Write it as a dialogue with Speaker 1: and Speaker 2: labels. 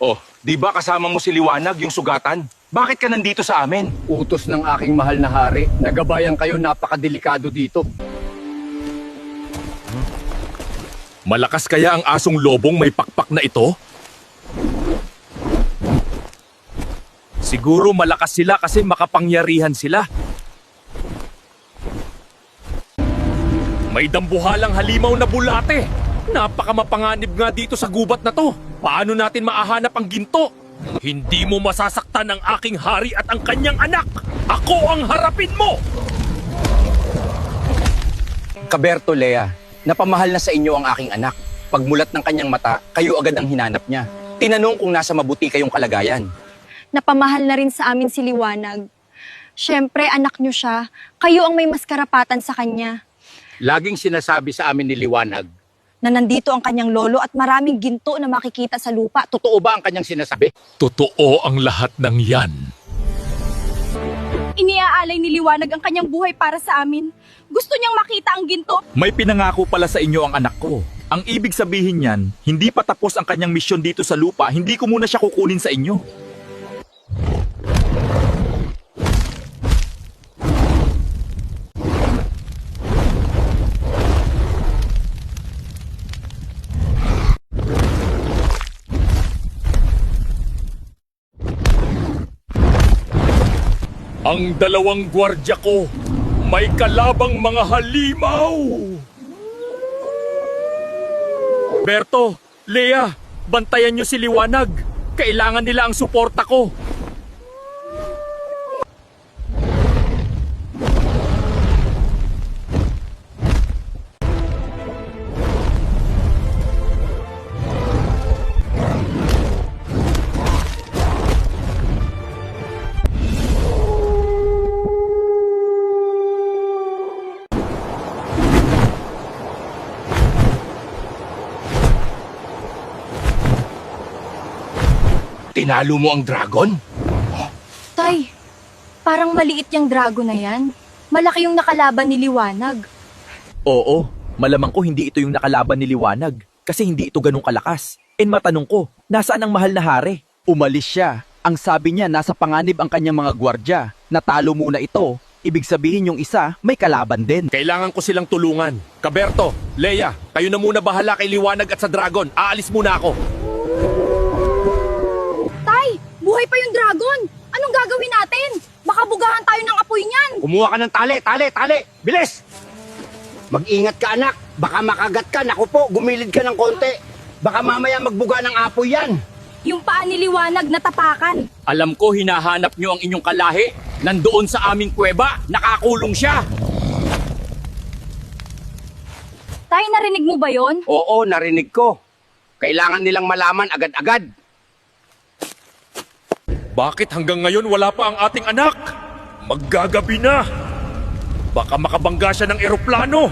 Speaker 1: Oh, di ba kasama mo si Liwanag, yung sugatan? Bakit ka nandito sa amin?
Speaker 2: Utos ng aking mahal na hari. Nagabayan kayo, napakadelikado dito.
Speaker 3: Malakas kaya ang asong lobong may pakpak na ito? Siguro malakas sila kasi makapangyarihan sila. May dambuhalang halimaw na bulate. Napakamapanganib nga dito sa gubat na to. Paano natin maahanap ang ginto? Hindi mo masasaktan ang aking hari at ang kanyang anak. Ako ang harapin mo!
Speaker 1: Kaberto, Lea, napamahal na sa inyo ang aking anak. Pagmulat ng kanyang mata, kayo agad ang hinanap niya. Tinanong kung nasa mabuti kayong kalagayan.
Speaker 4: Napamahal na rin sa amin si Liwanag. Siyempre, anak niyo siya. Kayo ang may mas karapatan sa kanya.
Speaker 2: Laging sinasabi sa amin ni Liwanag.
Speaker 4: Na nandito ang kanyang lolo at maraming ginto na makikita sa lupa.
Speaker 2: Totoo ba ang kanyang sinasabi?
Speaker 3: Totoo ang lahat ng yan.
Speaker 5: Iniaalay ni Liwanag ang kanyang buhay para sa amin. Gusto niyang makita ang ginto.
Speaker 6: May pinangako pala sa inyo ang anak ko. Ang ibig sabihin niyan, hindi pa tapos ang kanyang misyon dito sa lupa, hindi ko muna siya kukunin sa inyo.
Speaker 3: Ang dalawang gwardya ko, may kalabang mga halimaw! Berto, Lea, bantayan niyo si Liwanag. Kailangan nila ang suporta ko.
Speaker 1: Tinalo mo ang dragon?
Speaker 5: Tay, parang maliit yung dragon na yan. Malaki yung nakalaban ni Liwanag.
Speaker 6: Oo, malamang ko hindi ito yung nakalaban ni Liwanag kasi hindi ito ganun kalakas. And matanong ko, nasaan ang mahal na hari? Umalis siya. Ang sabi niya nasa panganib ang kanyang mga gwardya. Natalo muna ito. Ibig sabihin yung isa may kalaban din.
Speaker 3: Kailangan ko silang tulungan. Kaberto, Lea, kayo na muna bahala kay Liwanag at sa dragon. Aalis muna ako.
Speaker 5: Tay, buhay pa yung dragon. Anong gagawin natin? Baka bugahan tayo ng apoy niyan.
Speaker 2: Kumuha ka ng tali. Bilis! Mag-ingat ka, anak. Baka makagat ka. Naku po, gumilid ka ng konti. Baka mamaya magbuga ng apoy yan.
Speaker 5: Yung paa ni Liwanag natapakan.
Speaker 1: Alam ko hinahanap niyo ang inyong kalahi. Nandoon sa aming kuweba, nakakulong siya.
Speaker 5: Tay, narinig mo ba yon?
Speaker 2: Oo, narinig ko. Kailangan nilang malaman agad-agad.
Speaker 3: Bakit hanggang ngayon wala pa ang ating anak? Maggagabi na. Baka makabangga siya ng eroplano.